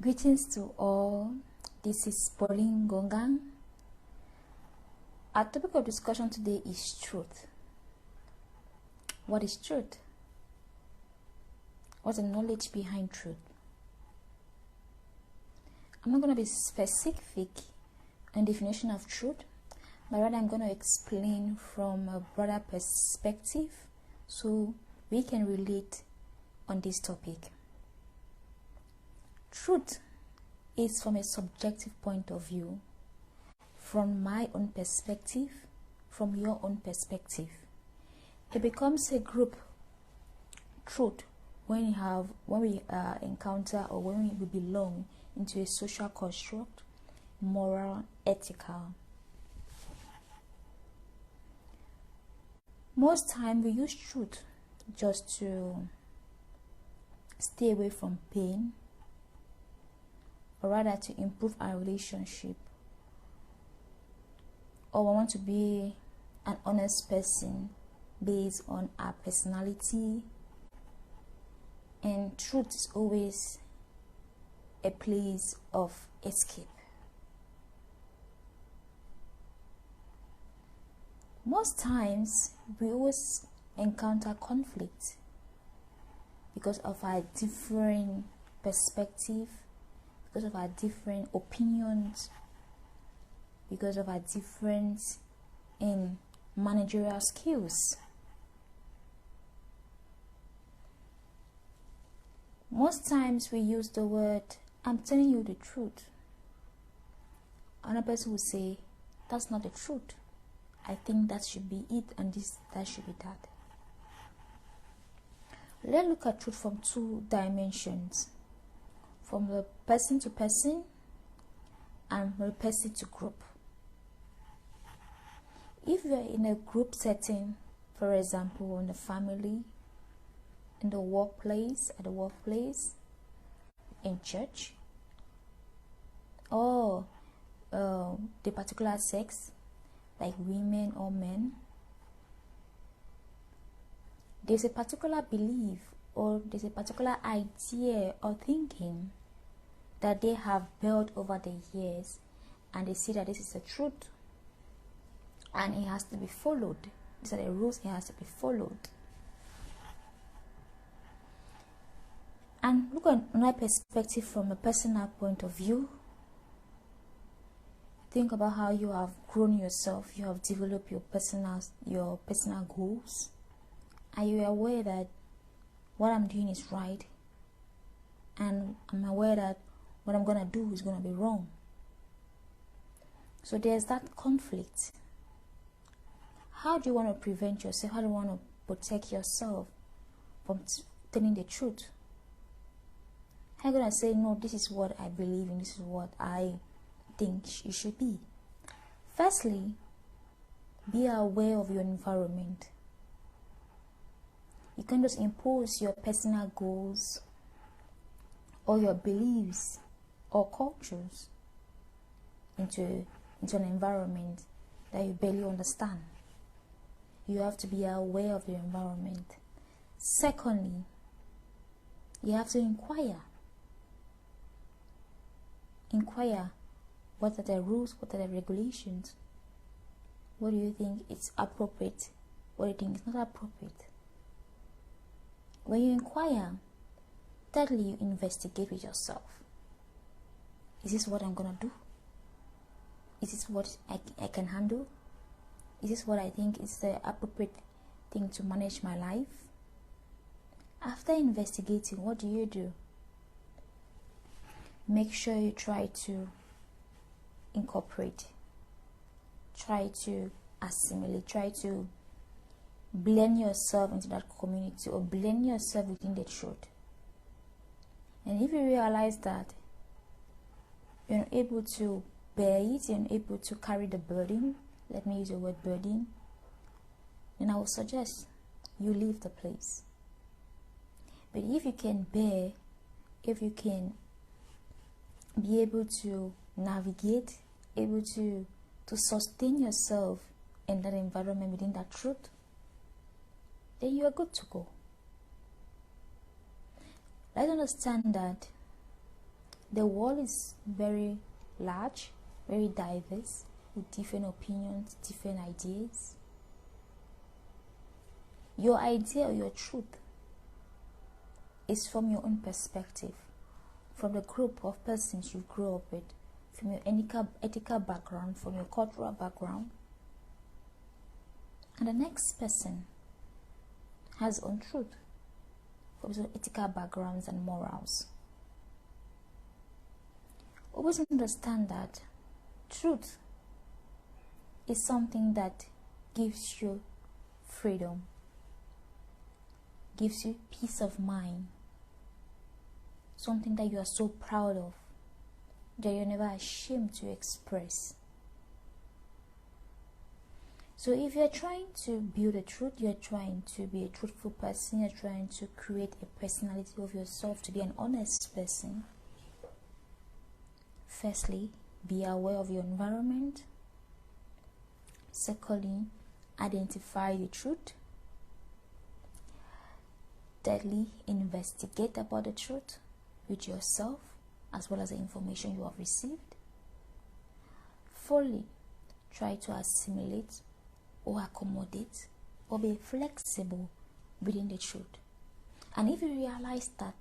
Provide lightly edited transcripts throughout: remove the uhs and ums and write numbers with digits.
Greetings to all. This is Pauline Gongang. Our topic of discussion today is truth. What is truth? What's the knowledge behind truth? I'm not going to be specific on definition of truth, but rather I'm going to explain from a broader perspective so we can relate on this topic. Truth is from a subjective point of view, from my own perspective, from your own perspective. It becomes a group truth when we encounter or when we belong into a social construct, moral, ethical. Most time we use truth just to stay away from pain, or rather to improve our relationship, or we want to be an honest person based on our personality. And truth is always a place of escape. Most times we always encounter conflict because of our different perspective, because of our different opinions, because of our difference in managerial skills. Most times we use the word, "I'm telling you the truth." Another person will say, "That's not the truth. I think that should be it, and that should be that." Let's look at truth from two dimensions. From the person to person and from the person to group. If you are in a group setting, for example, in the family, in the workplace, at the workplace, in church, or the particular sex, like women or men, there's a particular belief or there's a particular idea or thinking that they have built over the years, and they see that this is the truth and it has to be followed. These are the rules, it has to be followed. And look at another perspective from a personal point of view. Think about how you have grown yourself, you have developed your personal goals. Are you aware that what I'm doing is right? And I'm aware that what I'm going to do is going to be wrong. So there's that conflict. How do you want to prevent yourself? How do you want to protect yourself from telling the truth? How are you going to say, "No, this is what I believe in, this is what I think it should be"? Firstly, be aware of your environment. You can't just impose your personal goals or your beliefs or cultures into an environment that you barely understand. You have to be aware of your environment. Secondly, you have to inquire. Inquire, what are the rules, what are the regulations? What do you think is appropriate? What do you think is not appropriate? When you inquire, thirdly, you investigate with yourself. Is this what I'm going to do? Is this what I can handle? Is this what I think is the appropriate thing to manage my life? After investigating, what do? Make sure you try to incorporate, try to assimilate, try to blend yourself into that community or blend yourself within the truth. And if you realize that you're not able to bear it, you're not able to carry the burden, let me use the word burden, then I would suggest you leave the place. But if you can bear, if you can be able to navigate, able to sustain yourself in that environment within that truth, then you are good to go. Let's understand that the world is very large, very diverse, with different opinions, different ideas. Your idea or your truth is from your own perspective, from the group of persons you grew up with, from your ethical background, from your cultural background. And the next person has own truth, from his own ethical backgrounds and morals. Always understand that truth is something that gives you freedom, gives you peace of mind, something that you are so proud of, that you're never ashamed to express. So if you're trying to build a truth, you're trying to be a truthful person, you're trying to create a personality of yourself to be an honest person, firstly, be aware of your environment. Secondly, identify the truth. Thirdly, investigate about the truth with yourself as well as the information you have received. Fourthly, try to assimilate or accommodate or be flexible within the truth. And if you realize that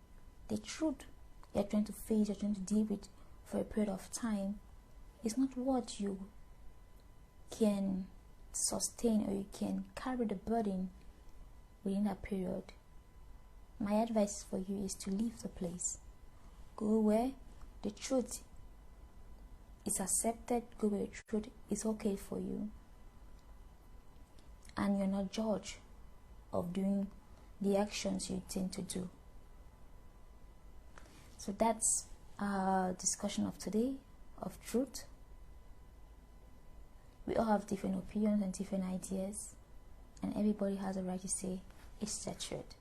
the truth you're trying to face, you're trying to deal with for a period of time is not what you can sustain or you can carry the burden within that period, my advice for you is to leave the place. Go where the truth is accepted, go where the truth is okay for you, and you're not judged of doing the actions you tend to do. So that's our discussion of today of truth. We all have different opinions and different ideas, and everybody has a right to say it's their truth.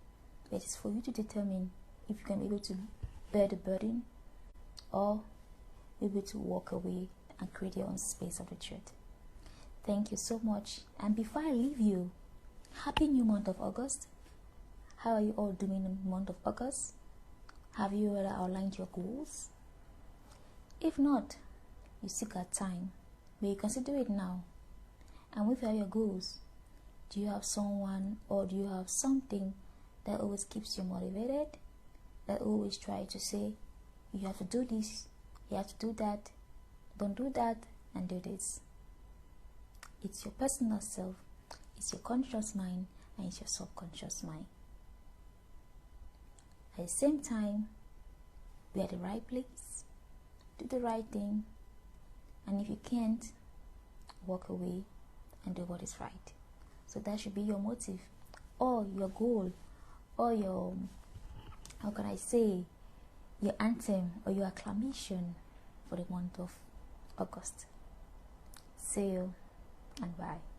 It is for you to determine if you can be able to bear the burden or be able to walk away and create your own space of the truth. Thank you so much. And before I leave you, happy new month of August. How are you all doing in the month of August? Have you already outlined your goals? If not, you still got time. May you consider it now. And with all your goals, do you have someone or do you have something that always keeps you motivated? That always try to say, you have to do this, you have to do that, don't do that, and do this. It's your personal self, it's your conscious mind, and it's your subconscious mind. At the same time, be at the right place, do the right thing, and if you can't, walk away and do what is right. So that should be your motive, or your goal, or your, how can I say, your anthem or your acclamation for the month of August. See you and bye.